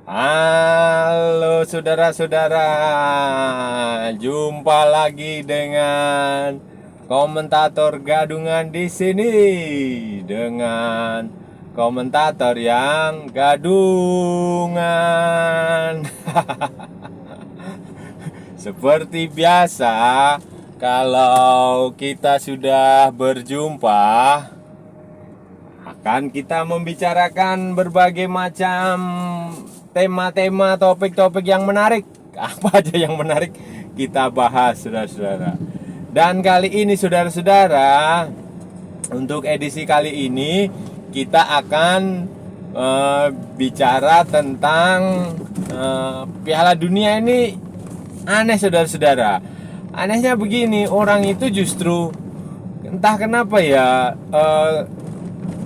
Halo saudara-saudara, jumpa lagi dengan komentator gadungan di sini dengan komentator yang gadungan. Seperti biasa, kalau kita sudah berjumpa, akan kita membicarakan berbagai macam tema-tema, topik-topik yang menarik. Apa aja yang menarik kita bahas, saudara-saudara. Dan kali ini, saudara-saudara, untuk edisi kali ini kita akan bicara tentang Piala Dunia ini. Aneh, saudara-saudara. Anehnya begini, orang itu justru entah kenapa ya,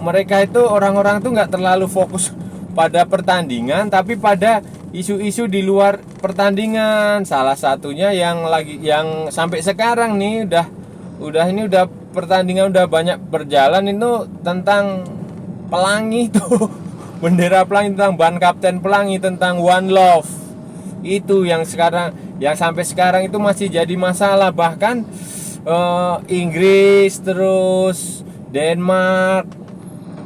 mereka itu orang-orang tuh nggak terlalu fokus pada pertandingan, tapi pada isu-isu di luar pertandingan. Salah satunya yang sampai sekarang nih udah pertandingan udah banyak berjalan itu tentang pelangi tuh. Bendera pelangi, tentang ban kapten pelangi, tentang One Love. Itu yang sampai sekarang itu masih jadi masalah. Bahkan Inggris, terus Denmark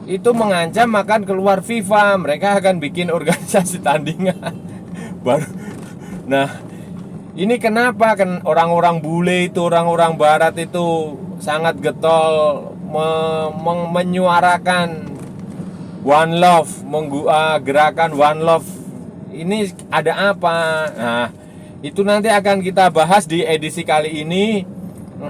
itu mengancam akan keluar FIFA. Mereka akan bikin organisasi tandingan baru. Nah, ini kenapa kan orang-orang bule itu, orang-orang barat itu sangat getol menyuarakan One Love, gerakan One Love. Ini ada apa? Nah, itu nanti akan kita bahas di edisi kali ini.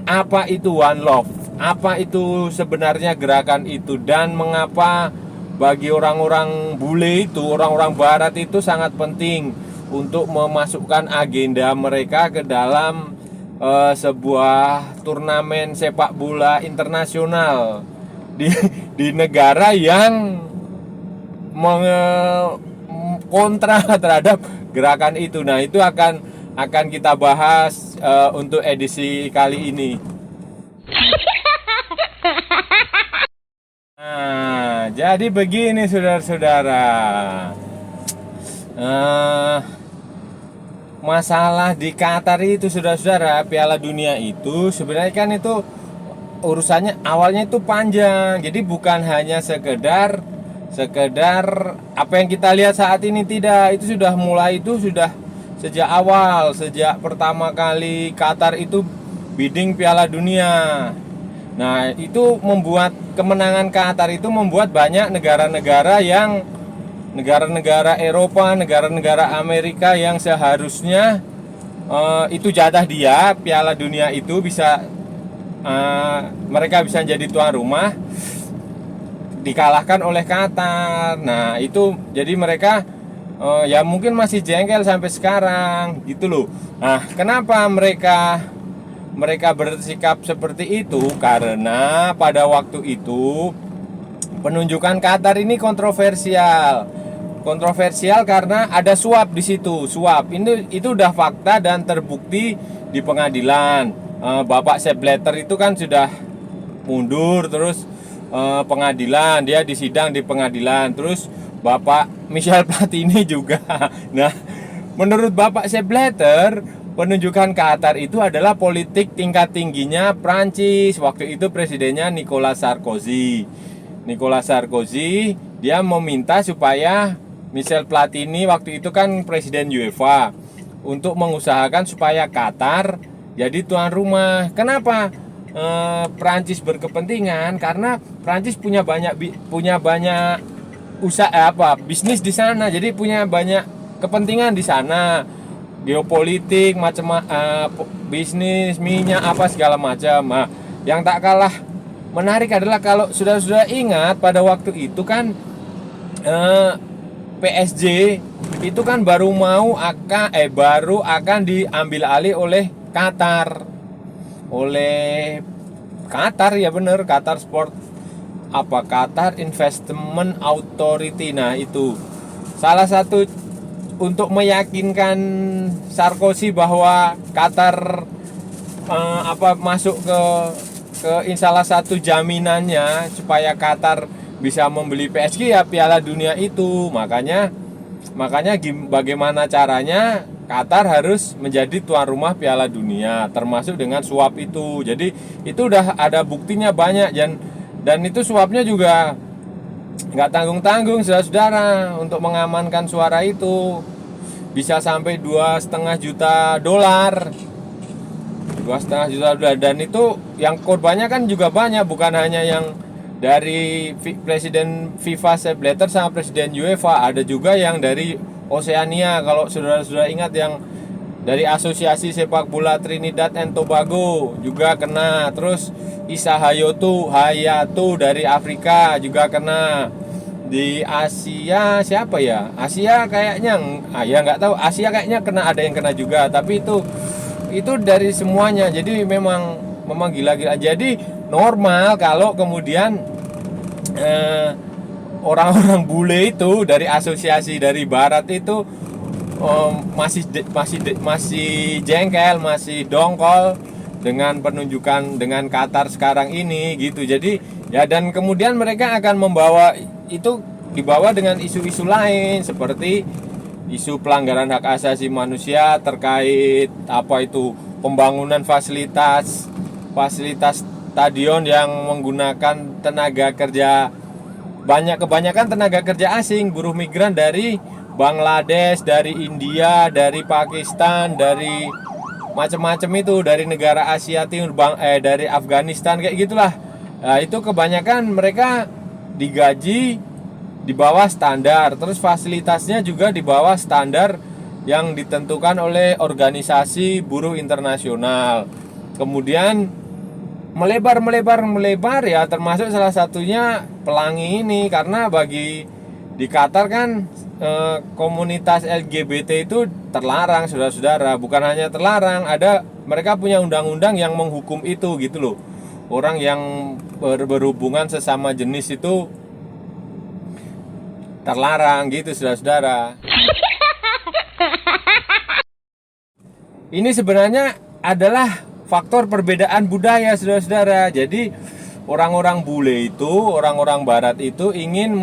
Apa itu One Love? Apa itu sebenarnya gerakan itu, dan mengapa bagi orang-orang bule itu, orang-orang barat itu sangat penting untuk memasukkan agenda mereka ke dalam sebuah turnamen sepak bola internasional di negara yang kontra terhadap gerakan itu. Nah, itu akan kita bahas untuk edisi kali ini. Nah, jadi begini saudara-saudara, masalah di Qatar itu, saudara-saudara, Piala Dunia itu sebenarnya kan itu urusannya awalnya itu panjang. Jadi bukan hanya sekedar apa yang kita lihat saat ini, tidak. Itu sudah sejak awal, sejak pertama kali Qatar itu bidding Piala Dunia. Nah, itu membuat kemenangan Qatar itu membuat banyak negara-negara Eropa, negara-negara Amerika yang seharusnya itu jatah dia Piala Dunia itu bisa mereka bisa jadi tuan rumah, dikalahkan oleh Qatar. Nah, itu jadi mereka ya mungkin masih jengkel sampai sekarang gitu loh. Nah, kenapa mereka bersikap seperti itu? Karena pada waktu itu penunjukan Qatar ini kontroversial karena ada suap di situ. Suap ini itu udah fakta dan terbukti di pengadilan. Bapak Sepp Blatter itu kan sudah mundur, terus pengadilan, dia disidang di pengadilan. Terus Bapak Michel Platini juga. Nah, menurut Bapak Sepp Blatter, penunjukan Qatar itu adalah politik tingkat tingginya Prancis. Waktu itu presidennya Nicolas Sarkozy. Dia meminta supaya Michel Platini, waktu itu kan presiden UEFA, untuk mengusahakan supaya Qatar jadi tuan rumah. Kenapa Prancis berkepentingan? Karena Prancis punya banyak bisnis di sana. Jadi punya banyak kepentingan di sana, geopolitik, bisnis, minyak, apa segala macam. Nah, yang tak kalah menarik adalah kalau sudah ingat pada waktu itu kan PSG itu kan baru akan diambil alih oleh Qatar ya bener, Qatar Qatar Investment Authority. Nah, itu salah satu untuk meyakinkan Sarkozy bahwa Qatar masuk ke salah satu jaminannya supaya Qatar bisa membeli PSG ya Piala Dunia itu. Makanya Makanya bagaimana caranya Qatar harus menjadi tuan rumah Piala Dunia, termasuk dengan suap itu. Jadi itu udah ada buktinya banyak, dan itu suapnya juga nggak tanggung-tanggung, saudara-saudara, untuk mengamankan suara itu bisa sampai 2,5 juta dolar. 2,5 juta dolar, dan itu yang korbannya kan juga banyak, bukan hanya yang dari Presiden FIFA Sepp Blatter sama Presiden UEFA, ada juga yang dari Oceania. Kalau saudara-saudara ingat, yang dari Asosiasi Sepak Bola Trinidad and Tobago juga kena. Terus Isa Hayatu dari Afrika juga kena. Di Asia siapa ya? Asia kayaknya, ya nggak tahu. Asia kayaknya kena, ada yang kena juga. Tapi itu dari semuanya. Jadi memang gila-gila. Jadi normal kalau kemudian orang-orang bule itu dari asosiasi dari barat itu masih jengkel, masih dongkol dengan penunjukan dengan Qatar sekarang ini gitu. Jadi ya, dan kemudian mereka akan dibawa dengan isu-isu lain, seperti isu pelanggaran hak asasi manusia terkait pembangunan fasilitas stadion yang menggunakan tenaga kerja kebanyakan tenaga kerja asing, buruh migran dari Bangladesh, dari India, dari Pakistan, dari macam-macam itu, dari negara Asia Timur, dari Afghanistan, kayak gitulah. Nah, itu kebanyakan mereka digaji di bawah standar, terus fasilitasnya juga di bawah standar yang ditentukan oleh organisasi buruh internasional. Kemudian melebar ya, termasuk salah satunya pelangi ini, karena di Qatar kan komunitas LGBT itu terlarang, saudara-saudara. Bukan hanya terlarang, mereka punya undang-undang yang menghukum itu gitu loh. Orang yang berhubungan sesama jenis itu terlarang gitu, saudara-saudara. Ini sebenarnya adalah faktor perbedaan budaya, saudara-saudara. Jadi orang-orang bule itu, orang-orang barat itu ingin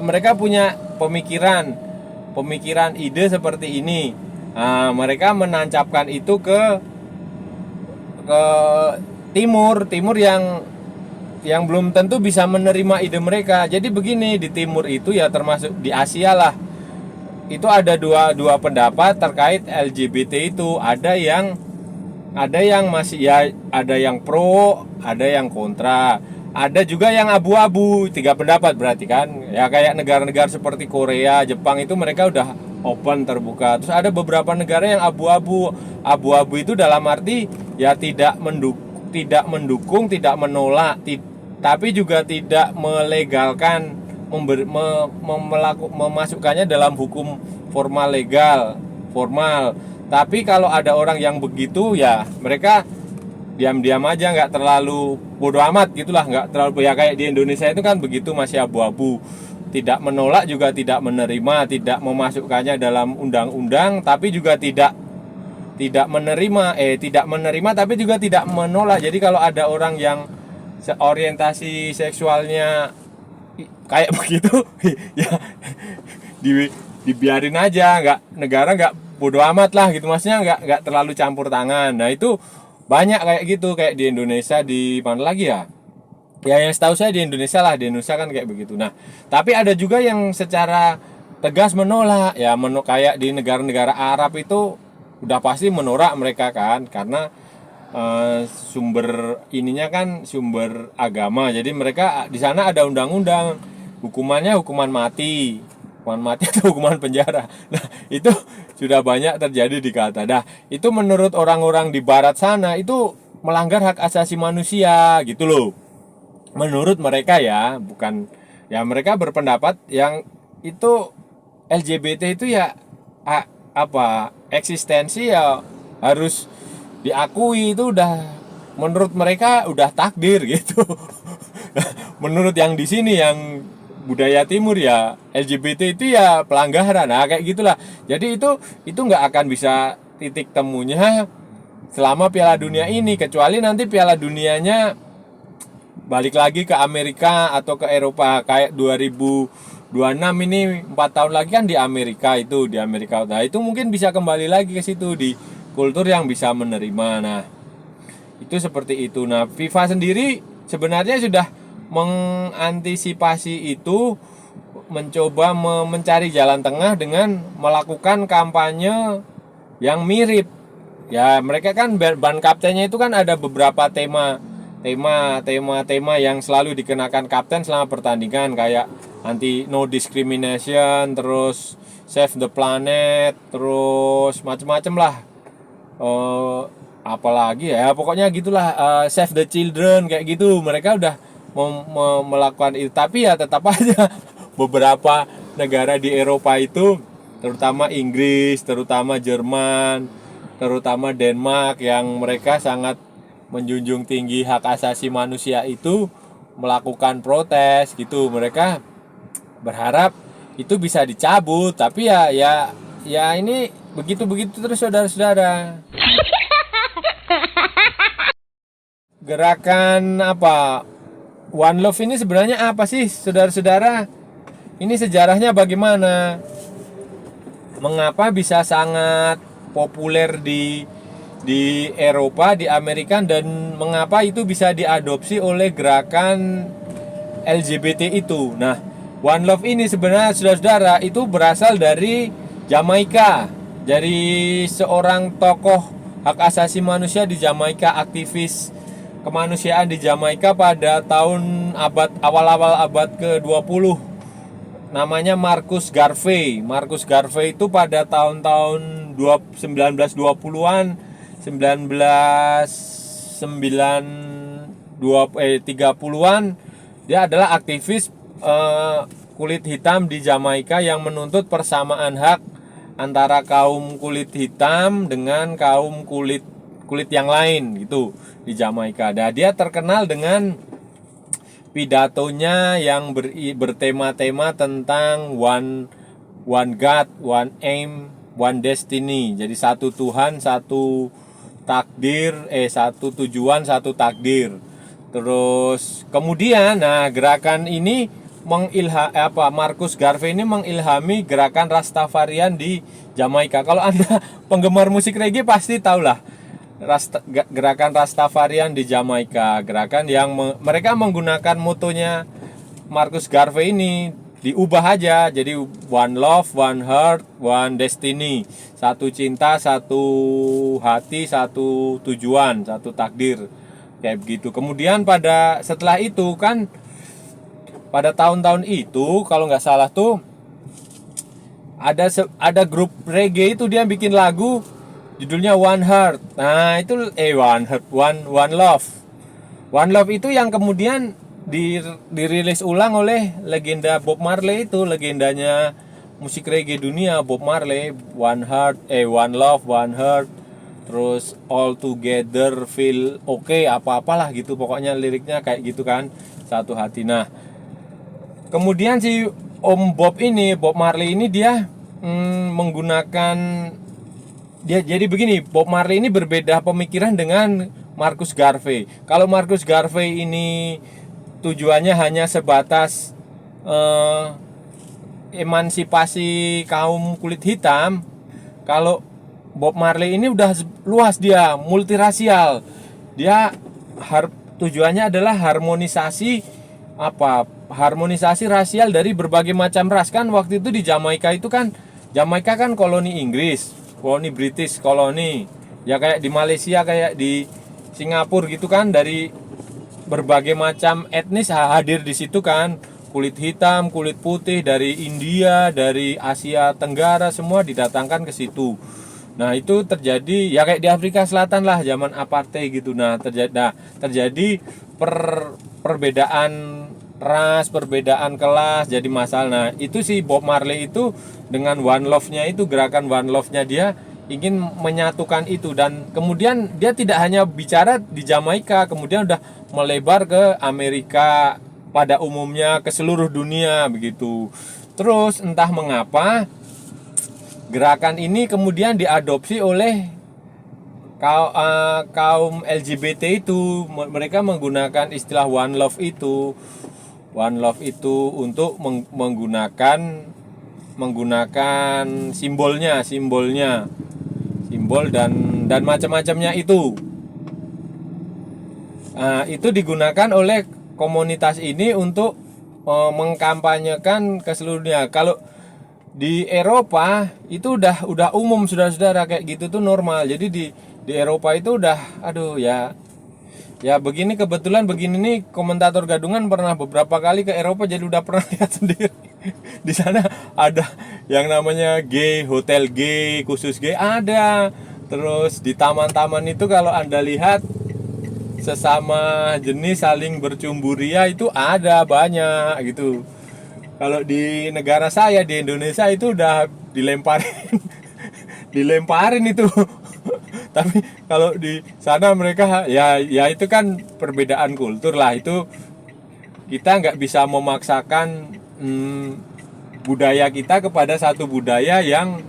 mereka punya pemikiran ide seperti ini. Nah, mereka menancapkan itu ke timur yang belum tentu bisa menerima ide mereka. Jadi begini, di timur itu ya, termasuk di Asia lah, itu ada dua pendapat terkait LGBT itu. Ada yang masih ya, ada yang pro, ada yang kontra, ada juga yang abu-abu. 3 pendapat berarti kan. Ya kayak negara-negara seperti Korea, Jepang itu mereka udah open, terbuka. Terus ada beberapa negara yang abu-abu. Abu-abu itu dalam arti ya tidak mendukung, tidak menolak, tapi juga tidak melegalkan, memasukkannya dalam hukum formal. Tapi kalau ada orang yang begitu, ya mereka diam-diam aja, nggak terlalu bodo amat gitulah, nggak terlalu, ya kayak di Indonesia itu kan begitu, masih abu-abu, tidak menolak juga tidak menerima, tidak memasukkannya dalam undang-undang, tapi juga tidak menerima tapi juga tidak menolak. Jadi kalau ada orang yang orientasi seksualnya kayak begitu ya dibiarin aja, negara nggak bodo amat lah gitu, maksudnya nggak terlalu campur tangan. Nah itu banyak kayak gitu, kayak di Indonesia, di mana lagi ya yang setahu saya di Indonesia kan kayak begitu. Nah tapi ada juga yang secara tegas menolak ya, kayak di negara-negara Arab itu udah pasti menolak mereka kan, karena sumber ininya kan sumber agama. Jadi mereka di sana ada undang-undang, hukumannya hukuman mati atau hukuman penjara. Nah itu sudah banyak terjadi di Qatar. Nah itu menurut orang-orang di barat sana itu melanggar hak asasi manusia gitu loh, menurut mereka ya. Bukan ya, mereka berpendapat yang itu LGBT itu ya eksistensi ya harus diakui, itu udah menurut mereka udah takdir gitu. Menurut yang di sini, yang budaya timur, ya LGBT itu ya pelanggaran. Nah kayak gitulah. Jadi itu nggak akan bisa titik temunya selama Piala Dunia ini, kecuali nanti Piala Dunianya balik lagi ke Amerika atau ke Eropa kayak 2012 26 ini 4 tahun lagi kan di Amerika itu, di Amerika. Nah, itu mungkin bisa kembali lagi ke situ di kultur yang bisa menerima. Nah, itu seperti itu. Nah, FIFA sendiri sebenarnya sudah mengantisipasi itu, mencoba mencari jalan tengah dengan melakukan kampanye yang mirip. Ya, mereka kan ban kaptennya itu kan ada beberapa tema yang selalu dikenakan kapten selama pertandingan, kayak anti no discrimination, terus save the planet, terus macem-macem lah. Apalagi ya pokoknya gitulah, save the children kayak gitu. Mereka udah melakukan itu, tapi ya tetap aja beberapa negara di Eropa itu, terutama Inggris, terutama Jerman, terutama Denmark, yang mereka sangat menjunjung tinggi hak asasi manusia itu, melakukan protes gitu. Mereka berharap itu bisa dicabut, tapi ya ini begitu terus, saudara-saudara. Gerakan apa One Love ini sebenarnya apa sih, saudara-saudara? Ini sejarahnya bagaimana? Mengapa bisa sangat populer di Eropa, di Amerika, dan mengapa itu bisa diadopsi oleh gerakan LGBT itu? Nah, One Love ini sebenarnya, saudara-saudara, itu berasal dari Jamaika, dari seorang tokoh hak asasi manusia di Jamaika, aktivis kemanusiaan di Jamaika pada awal-awal abad ke-20. Namanya Marcus Garvey. Marcus Garvey itu pada tahun-tahun 1920-an, 30-an, dia adalah aktivis kulit hitam di Jamaika yang menuntut persamaan hak antara kaum kulit hitam dengan kaum kulit yang lain gitu di Jamaika. Dan dia terkenal dengan pidatonya yang bertema-tema tentang one God, one aim, one destiny. Jadi satu Tuhan, satu takdir, satu tujuan, satu takdir. Terus kemudian, nah, gerakan ini Marcus Garvey ini mengilhami gerakan Rastafarian di Jamaika. Kalau Anda penggemar musik reggae pasti tahulah gerakan Rastafarian di Jamaika. Gerakan yang mereka menggunakan motonya Marcus Garvey ini diubah aja jadi one love, one heart, one destiny. Satu cinta, satu hati, satu tujuan, satu takdir. Kayak begitu. Kemudian setelah itu kan, pada tahun-tahun itu kalau nggak salah tuh ada grup reggae itu, dia bikin lagu judulnya One Heart. Nah, itu One Heart, One Love. One Love itu yang kemudian dirilis ulang oleh legenda Bob Marley itu, legendanya musik reggae dunia, Bob Marley. One Heart, One Love, One Heart, terus All Together Feel Okay, apa-apalah gitu. Pokoknya liriknya kayak gitu kan, satu hati. Nah, kemudian si Om Bob Marley ini dia menggunakan jadi begini, Bob Marley ini berbeda pemikiran dengan Marcus Garvey. Kalau Marcus Garvey ini tujuannya hanya sebatas emansipasi kaum kulit hitam, kalau Bob Marley ini udah luas, dia multirasial. Dia tujuannya adalah harmonisasi rasial dari berbagai macam ras. Kan waktu itu di Jamaika kan koloni Inggris, koloni British, koloni ya kayak di Malaysia, kayak di Singapura gitu kan, dari berbagai macam etnis hadir di situ kan, kulit hitam, kulit putih, dari India, dari Asia Tenggara, semua didatangkan ke situ. Nah, itu terjadi ya kayak di Afrika Selatan lah, zaman apartheid gitu. Nah, terjadi perbedaan ras, perbedaan kelas jadi masalah. Nah, itu si Bob Marley itu dengan One Love-nya itu, gerakan One Love-nya dia ingin menyatukan itu. Dan kemudian dia tidak hanya bicara di Jamaika, kemudian udah melebar ke Amerika pada umumnya, ke seluruh dunia begitu. Terus entah mengapa gerakan ini kemudian diadopsi oleh kaum LGBT itu. Mereka menggunakan istilah One Love itu. One Love itu untuk menggunakan simbolnya, simbol dan macam-macamnya itu. Itu digunakan oleh komunitas ini untuk mengkampanyekan ke seluruh dunia. Kalau di Eropa itu udah umum, saudara-saudara, kayak gitu tuh normal. Jadi di Eropa itu udah, aduh ya. Ya begini, kebetulan begini nih, komentator gadungan pernah beberapa kali ke Eropa, jadi udah pernah lihat sendiri. Di sana ada yang namanya gay, hotel gay, khusus gay ada. Terus di taman-taman itu kalau Anda lihat sesama jenis saling bercumburia itu ada banyak gitu. Kalau di negara saya di Indonesia itu udah dilemparin dilemparin itu. Tapi kalau di sana mereka ya itu kan perbedaan kultur lah, itu kita nggak bisa memaksakan budaya kita kepada satu budaya yang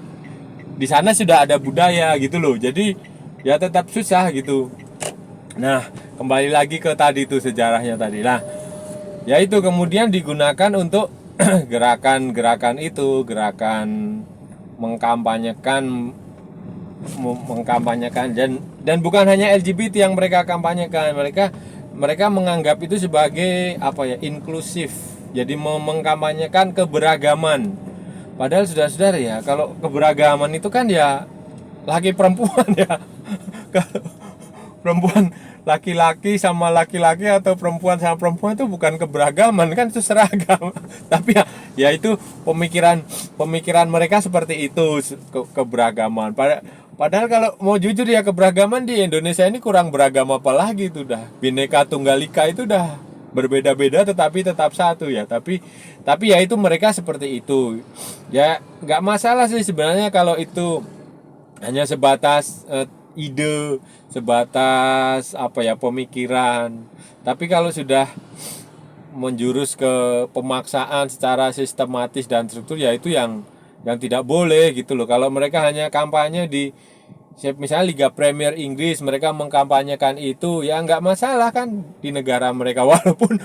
di sana sudah ada budaya gitu loh. Jadi ya tetap susah gitu. Nah, kembali lagi ke tadi itu sejarahnya tadi. Nah, ya itu kemudian digunakan untuk gerakan gerakan mengkampanyekan dan bukan hanya LGBT yang mereka kampanyekan. Mereka menganggap itu sebagai inklusif. Jadi mengkampanyekan keberagaman. Padahal sudah ya, kalau keberagaman itu kan ya laki perempuan ya. Kalau perempuan laki-laki sama laki-laki atau perempuan sama perempuan itu bukan keberagaman, kan itu seragam. Tapi ya itu pemikiran mereka seperti itu, keberagaman. Padahal kalau mau jujur ya, keberagaman di Indonesia ini kurang beragam apa lagi itu dah. Bhinneka Tunggal Ika itu dah berbeda-beda tetapi tetap satu ya. Tapi ya itu mereka seperti itu. Ya nggak masalah sih sebenarnya kalau itu hanya sebatas ide, sebatas pemikiran. Tapi kalau sudah menjurus ke pemaksaan secara sistematis dan struktur, ya itu yang tidak boleh gitu loh. Kalau mereka hanya kampanye di misalnya Liga Premier Inggris, mereka mengkampanyekan itu, ya nggak masalah kan di negara mereka. Walaupun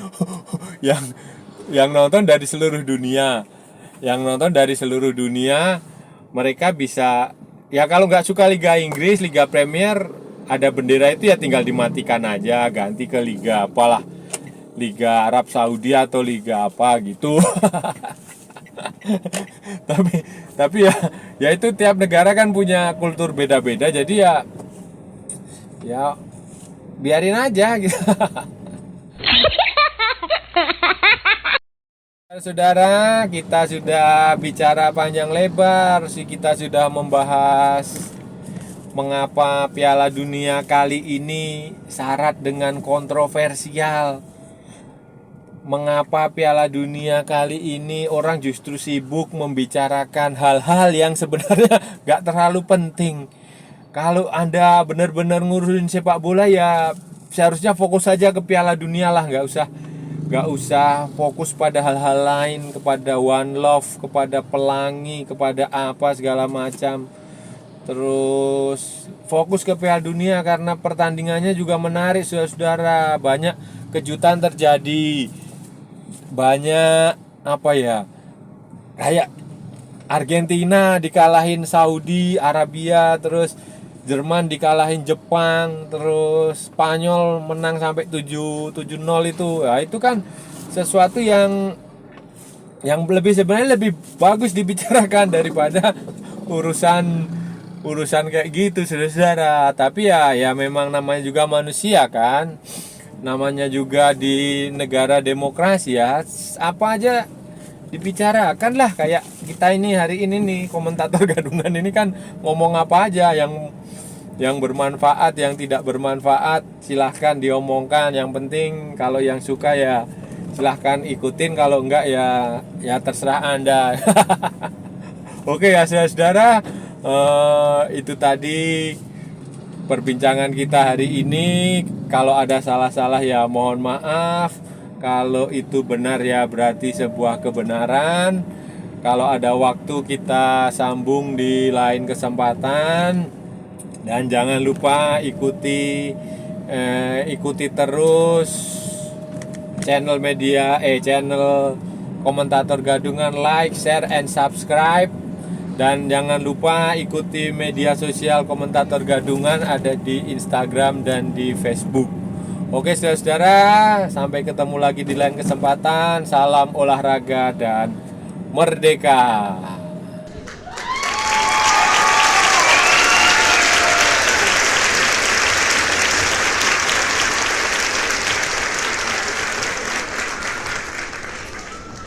yang nonton dari seluruh dunia, mereka bisa. Ya kalau nggak suka Liga Inggris, Liga Premier, ada bendera itu ya tinggal dimatikan aja, ganti ke Liga apalah, Liga Arab Saudi atau Liga apa gitu. tapi ya itu tiap negara kan punya kultur beda-beda, jadi ya biarin aja gitu. Saudara, kita sudah bicara panjang lebar, kita sudah membahas mengapa Piala Dunia kali ini syarat dengan kontroversial. Mengapa Piala Dunia kali ini orang justru sibuk membicarakan hal-hal yang sebenarnya gak terlalu penting. Kalau Anda benar-benar ngurusin sepak bola ya seharusnya fokus saja ke Piala Dunia lah, gak usah fokus pada hal-hal lain, kepada One Love, kepada pelangi, kepada apa segala macam. Terus fokus ke Piala Dunia karena pertandingannya juga menarik, saudara-saudara. Banyak kejutan terjadi, banyak kayak Argentina dikalahin Saudi Arabia, terus Jerman dikalahin Jepang, terus Spanyol menang sampai 7-0 itu. Nah, itu kan sesuatu yang sebenarnya lebih bagus dibicarakan daripada urusan kayak gitu, saudara. Tapi ya memang namanya juga manusia kan. Namanya juga di negara demokrasi ya. Apa aja dibicarakan lah, kayak kita ini hari ini nih, komentator gadungan ini kan ngomong apa aja yang bermanfaat, yang tidak bermanfaat silahkan diomongkan. Yang penting kalau yang suka ya silahkan ikutin, kalau enggak ya terserah Anda. Oke ya saudara, itu tadi perbincangan kita hari ini. Kalau ada salah-salah ya mohon maaf. Kalau itu benar ya berarti sebuah kebenaran. Kalau ada waktu kita sambung di lain kesempatan. Dan jangan lupa ikuti terus channel Komentator Gadungan, like, share, and subscribe. Dan jangan lupa ikuti media sosial Komentator Gadungan, ada di Instagram dan di Facebook. Oke saudara-saudara, sampai ketemu lagi di lain kesempatan. Salam olahraga dan merdeka.